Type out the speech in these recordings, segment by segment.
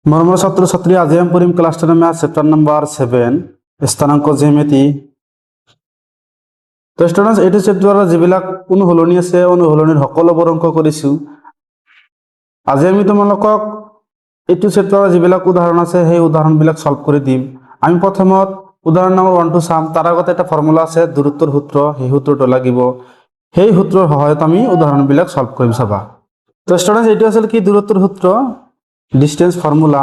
মৰমৰ ছাত্ৰ ছাত্ৰী, আজি আমি পঢ়িম ক্লাছ 10 ম্যাথ চেপ্টাৰ নম্বৰ 7 স্থানাংক জ্যামিতি। তো ষ্টুডেন্টস, এইটো চেপ্টাৰৰ যিবিলাক অনুশীলনী আছে অনুশীলনীৰ সকলোবোৰ অংক কৰিছো। আজি আমি তোমালোকক এইটো চেপ্টাৰৰ যিবিলাক উদাহৰণ আছে সেই উদাহৰণবিলাক সলভ কৰি দিম। আমি প্ৰথমত উদাহৰণ নম্বৰ 1 টো চাম। তাৰ আগতে এটা ফৰ্মুলা আছে দূৰত্বৰ সূত্ৰ, সেই সূত্ৰটো লাগিব। সেই সূত্ৰৰ সহায়ত আমি উদাহৰণবিলাক সলভ কৰিম। চাবা তো ষ্টুডেন্টস, এইটো আছিল কি দূৰত্বৰ সূত্ৰ, ডিস্টেন্স ফৰ্মুলা।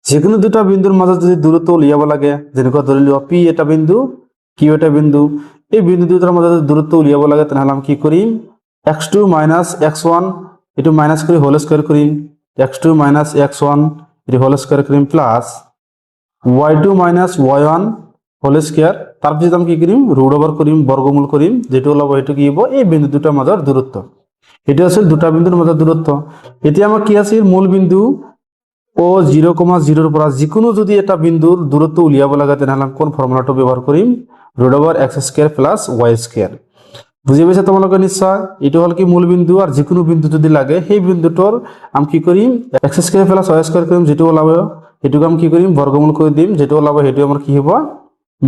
যিকোনো দুটা বিন্দুৰ মাজত যদি দূৰত্ব উলিয়াব লাগে, যেনেকুৱা ধৰি লোৱা পি এটা বিন্দু, কিউ এটা বিন্দু, এই বিন্দু দুটাৰ মাজত দূৰত্ব উলিয়াব লাগে, তেনেহ'লে আমি কি কৰিম, x2 মাইনাছ x1 এইটো মাইনাছ কৰি হোল স্কয়াৰ কৰিম, x2 মাইনাছ x1 এইটো হোল স্কয়াৰ কৰিম, plus y2 minus y1 whole square. তাৰপিছত আমি কি কৰিম, ৰুট ওভাৰ কৰিম, বৰ্গমূল কৰিম, যেটো ওলাব সেইটো কি হ'ব, এই বিন্দু দুটাৰ মাজৰ দূৰত্ব। এটা আছিল দুটা বিন্দুৰ মাজৰ দূৰত্ব। এতিয়া আমাৰ কি আছিল, মূল বিন্দু ও 0,0 পৰা যিকোনো যদি এটা বিন্দুৰ দূৰত্ব উলিয়াব লাগে, তেনেহ'লে কোন ফৰ্মুলাটো ব্যৱহাৰ কৰিম, root over x square plus y square. বুজি পাইছা তোমালোকে নিশ্চয়? এইটো হ'ল কি মূল বিন্দু, আৰু যিকোনো বিন্দু যদি লাগে সেই বিন্দুটোৰ আমি কি কৰিম, x square plus y square কৰিম, যেটো ওলাব সেইটোকে আমি কি কৰিম, বৰ্গমূল কৰি দিম, যেটো ওলাব সেইটো আমাৰ কি হ'ব,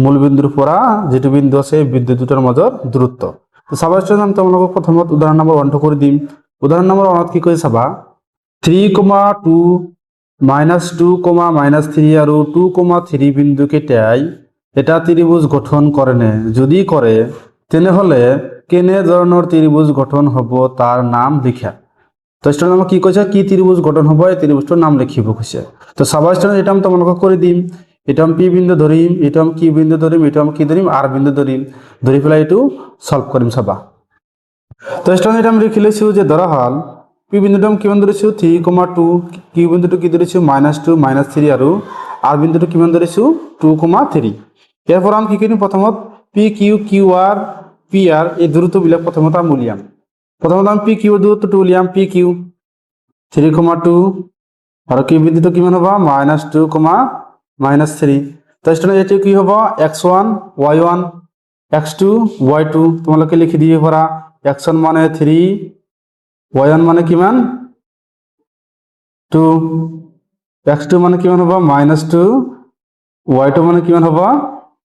মূল বিন্দুৰ পৰা যেটো বিন্দু আছে এই বিন্দু দুটাৰ মাজৰ দূৰত্ব। তো চাবা ষ্টুডেন্ট, আমি তোমালোকক প্ৰথমত উদাহৰণ নম্বৰ 1 টো কৰি দিম। উদাহৰণ নম্বৰ 1 ত কি কৰি চাবা, 3,2 -2, -3 আৰু 2,3 বিন্দু কেইটাই এটা ত্ৰিভুজ গঠন কৰে নে? যদি কৰে তেনেহলে কেনে ধৰণৰ ত্ৰিভুজ গঠন হ'ব তাৰ নাম লিখা। তো ষ্টুডেন্ট, আমাক কি কৈছে, কি ত্ৰিভুজ গঠন হ'ব এই ত্ৰিভুজটোৰ নাম লিখিব কৈছে। তো চাবা ষ্টুডেন্ট, এটা আমি তোমালোকক কৰি দিম। এটা আমি পি বিন্দু ধৰিম, এটা আমি কি বিন্দু ধৰিম, এটা আমি কি ধৰিম, আৰ বিন্দু ধৰিম, ধৰি পেলাই এইটো সলভ কৰিম। চাবা তো ষ্টুডেন্ট, এটা আমি লিখি লৈছো যে ধৰা হল পি বিন্দুটো আমি কিমান ধৰিছো 3,2, কিউ বিন্দুটো কি ধৰিছো -2 -3 আৰু আৰ বিন্দুটো কিমান ধৰিছো 2,3। এৰপৰ আমি কি কৰিম, প্ৰথমত P Q, Q R, P R এই দূৰত্ববিলাক প্ৰথমত আমি উলিয়াম। প্ৰথমত আমি পি কিউ দূৰত্বটো উলিয়াম, পি কিউ 3,2 আৰু কিউ বিন্দুটো কিমান হ'ব -2, -3। তো ষ্টুডেন্ট, এইটো কি হ'ব x1 y1 x2 y2, তোমালোকে লিখি দিব পাৰা। x1 মানে 3, y1 মানে কিমান 2, x2 মানে কিমান হ'ব -2, y2 মানে কিমান হ'ব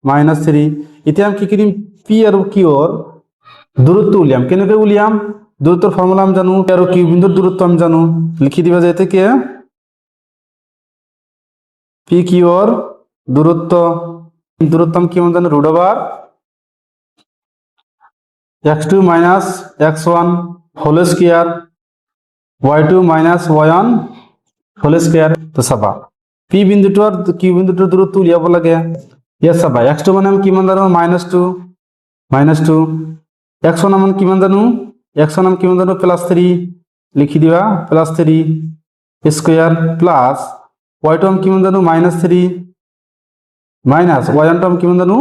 -3। এতিয়া আমি কি কৰিম, পি আৰু কিউৰ দূৰত্ব উলিয়াম। কেনেকৈ উলিয়াম, দূৰত্বৰ ফৰ্মুলা আমি জানো, আৰু কিউ বিন্দুৰ দূৰত্ব আমি জানো। লিখি দিবা যে এতে পি কিউৰ দূৰত্ব আমি কিমান জানো, root over x2 minus x1 whole square, y2 minus y1 whole square. তো চাবা পি বিন্দুটোৰ কিউ বিন্দুটোৰ দূৰত্ব উলিয়াব লাগে। ইয়াত চাবা x2 মানে আমি কিমান জানো -2, x1 আমি কিমান জানো, +3, লিখি দিবা +3 স্কয়ার, প্লাস y2 আমি কিমান জানো -3, মাইনাস y1 আমি কিমান জানো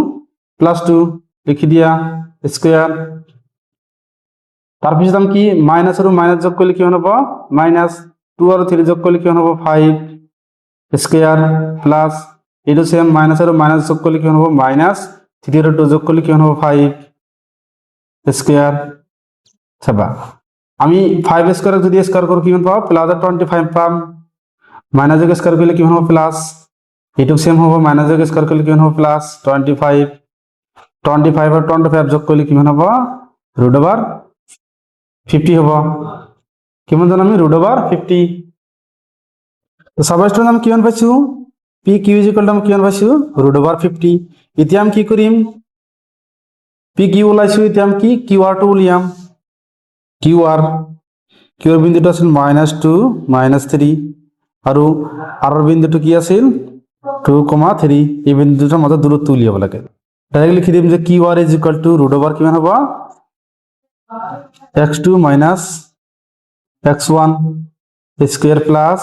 +2, লিখি দিয়া স্কয়ার। তাৰপিছত আমি কি মাইনাস আৰু মাইনাস যোগ কৰিলে কিমান হ'ব, -2 আৰু 3 যোগ কৰিলে কিমান হ'ব 5 স্কয়াৰ, প্লাস এইটো সেম মাইনাস আৰু মাইনাস যোগ কৰিলে কিমান হ'ব -3 আৰু 2 যোগ কৰিলে কিমান হ'ব 5 স্কয়াৰ। চাবা আমি 5 স্কয়াৰ যদি স্কয়াৰ কৰো কিমান পাম, +25 পাম। মাইনাস যোগ স্কয়াৰ কৰিলে কিমান হ'ব প্লাস, এইটো সেম হ'ব, মাইনাস যোগ স্কয়ার কৰিলে কিমান হ'ব +25 আৰু 25 যোগ কৰিলে কিমান হ'ব √50 হ'ব। কিমান জানো আমি √50। তো চাবা ষ্টুডেন্ট, আমি কিমান পাইছো, পি কিউ আমি কিমান পাইছো √50। এতিয়া আমি কি কৰিম, পি কিউ ওলাইছো, এতিয়া আমি কি কিউ আৰ টো উলিয়াম। কিউৰ বিন্দুটো আছিল -2 -3 আৰু আৰৰ বিন্দুটো কি আছিল 2,3। এই বিন্দু দুটাৰ মাজত দূৰত্ব উলিয়াব লাগে। ডাইৰেক্ট লিখি দিম যে Q R is equal to √, কিমান হ'ব x2 minus x1 square plus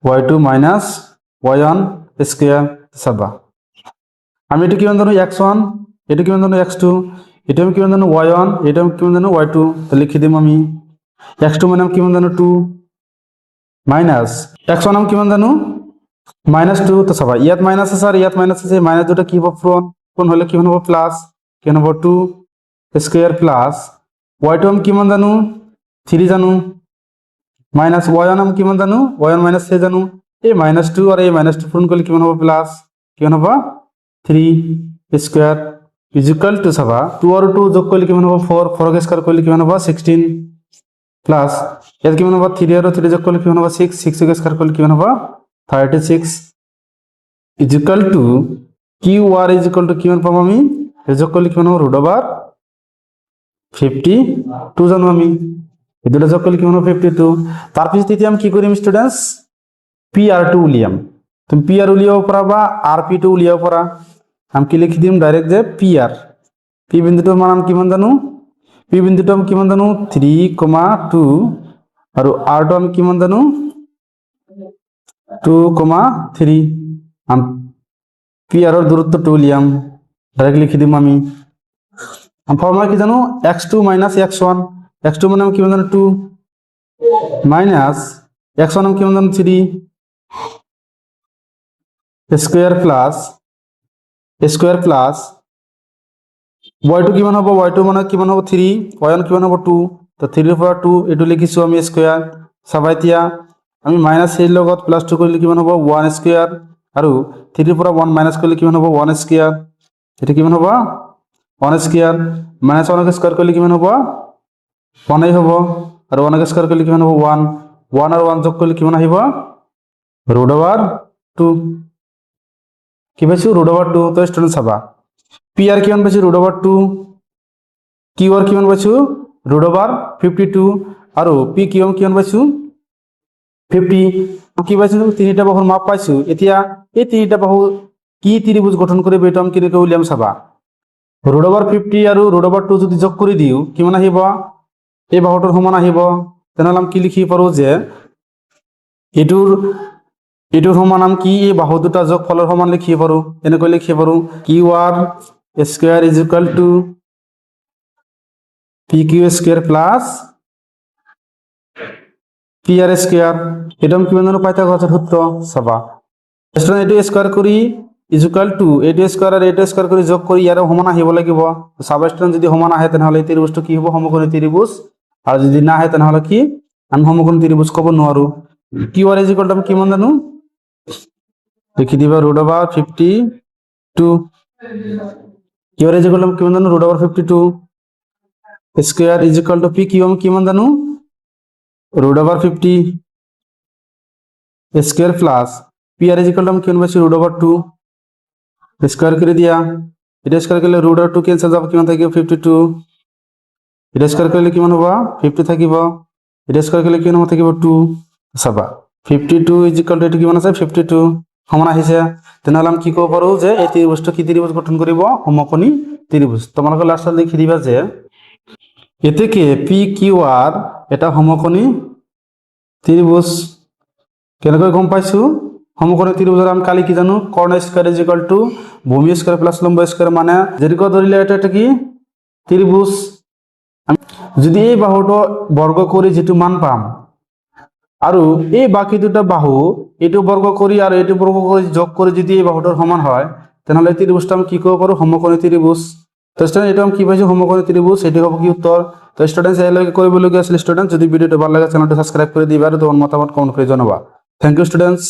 y2 minus y1 square. চাবা আমি এটা কিমান জানো x1, এটা কিমান জানো x2, এটা আমি কিমান জানো y1, এটা আমি কিমান জানো y2। তো লিখি দিম আমি x2 মানে আমি কিমান জানো 2, মাইনাস x1 আমি কিমান জানো -2। তো চাবা ইয়াত মাইনাস আছে আর ইয়াত মাইনাস আছে, মাইনাস দুটা কি হ'ব কোন হলে কিমান হ'ব প্লাস, কিমান হ'ব 2 স্কয়ার, প্লাস y2 আমি কিমান জানো 3 জানো, মাইনাস y1 আমি কিমান জানো y1 মাইনাস সে জানো এই -2 আর এই -2 পূরণ করলে কিমান হবে প্লাস কিমান হবে 3 স্কয়ার ইজ ইকুয়াল টু চাবা 2 আর 2 যোগ করলে কিমান হবে 4 4 স্কয়ার করলে কিমান হবে 16 প্লাস এর কিমান হবে 3 আর 3 যোগ করলে কিমান হবে 6 6 স্কয়ার করলে কিমান হবে 36 is equal to Q R is equal to কিমান পাবো আমি যোগ করলে কিমান হবে √52 জানো আমি এই দুটো যোগ করলে কিমান হবে 52 তার পিছনে আমি কি করি স্টুডেন্টস PR2 উলিয়াম তুমি PR উলিয়াও পারা বা RP2 উলিয়াও পারা আমি কি লিখি দিম ডাইরেক্ট যে PR P বিন্দুটার মান আমি কিমান জানো P বিন্দুটা আমি কিমান জানো 3,2 আর R2 আমি কিমান জানো 2,3 আমি PR এর দূরত্ব 2 উলিয়াম ডাইরেক্ট লিখি দিম আমি ফর্মুলা কি জানো x2 - x1 x2 মানে আমি কিমান জানো 2 মাইনাস x1 আমি কিমান জানো 3 স্কয়ার প্লাস y2 কিমান হবে y2 মানে কিমান হবে 3 y1 কিমান হবে 2 তো 3 এর পর 2 এটু লিখিছো আমি স্কয়ার সবাইতিয়া আমি মাইনাস এর লগত প্লাস 2 করলে কিমান হবে 1 স্কয়ার আর 3 এর পর 1 মাইনাস করলে কিমান হবে 1 স্কয়ার এটা কিমান হবে 1 স্কয়ার মাইনাস 1 স্কয়ার করলে কিমান হবে 1 এই হবে আর 1 স্কয়ার করলে কিমান হবে 1 1 আর 1 যোগ করলে কিমান আহিব √2 কি পাইছো √2 তো স্টুডেন্ট চাবা PR কিমান পাইছো √2 কিউ আর কিমান পাইছো √52 আর P কিমান পাইছো 50 কি পাইছো তিনটা বাহুর মাপ পাইছো এতিয়া এই তিনটা বাহু কি ত্রিভুজ গঠন করে এটা আমি কি রেখে উলিয়াম চাবা √50 আর √2 যদি যোগ করে দিও কিমান আহিব এই বাহুটোর সমান আহিব তেনহলে আমি কি লিখি পারো যে এটুর সমান আমি কি এই বাহু দুটা যোগ ফলের সমান লিখি পারো এনেকৈ লিখি পারো QR square is equal two PQ square plus PR square এটা আমি কিমান জানো পাইথাগোরাসের সূত্র চাবা স্টুডেন্ট এটু স্কয়ার করি ইজ ইকুয়াল টু এটু স্কয়ার আর এটু স্কয়ার করে যোগ করি ইয়ার সমান আহিব লাগিব চাবা স্টুডেন্ট যদি সমান আহে তেনহলে এই ত্রিভুজটো কি হ'ব সমকোণী ত্রিভুজ আর যদি না আহে তেনহলে কি আমি সমকোণী ত্রিভুজ কব নোৱাৰো QR ইজ ইকুয়াল টু আমি কিমান জানো লিখি দিবা √52 QR ইজ ইকুয়াল টু কিমান জানো √52 square is equal two PQ আমি কিমান জানো √50 square plus PR is equal two আমি কিমান পাইছো √2 স্কয়ার করে দিয়া এটা স্কয়ার করলে √2 ক্যান্সেল যাব কিমান থাকিব 52 এটা স্কয়ার করলে কিমান হ'ব 50 থাকিব এটা স্কয়ার করলে কিমান হ'ব থাকিব 2 চাবা 52 ইজ ইকুয়াল টু এটা কিমান আছে 52 সমান আহিছে তেনহলে আমি কি কব পাৰো যে এই ত্ৰিভুজটো কি ত্ৰিভুজ গঠন কৰিব সমকোণী ত্রিভুজ তোমালোকে লাষ্টত লিখি দিবা যে এতেকে PQR এটা সমকোণী ত্রিভুজ কেনেকৈ গম পাইছো সমকোণী ত্ৰিভুজৰ আমি কালি কি জানো কৰ্ণ স্কয়ার ইজ ইকুয়াল টু ভূমি স্কয়ার প্লাস লম্ব স্কয়ার মানে যেরকম ধরিলে এটা কি ত্রিভুজ যদি এই বাহুটো বর্গ কৰি যেটো মান পাম আৰু এই বাকি দুটা বাহু এটো বৰ্গ কৰি আৰু এটো বৰ্গ কৰি যোগ কৰি যদি এই বাহুটোৰ সমান হয় তেনহলে এই ত্ৰিভুজটা আমি কি কব পাৰো সমকোণী ত্ৰিভুজ তো স্টুডেন্ট এটা আমি কি পাইছো সমকোণী ত্ৰিভুজ এটি হ'ব কি উত্তৰ তো স্টুডেন্টস এলৈকে কৰিবলগীয়া আছিল স্টুডেন্ট যদি ভিডিওটো ভাল লাগে চ্যানেলটো সাবস্ক্ৰাইব কৰি দিবা আৰু তোমাৰ মতামত কমেন্ট কৰি জনাবা থ্যাংক ইউ স্টুডেন্টস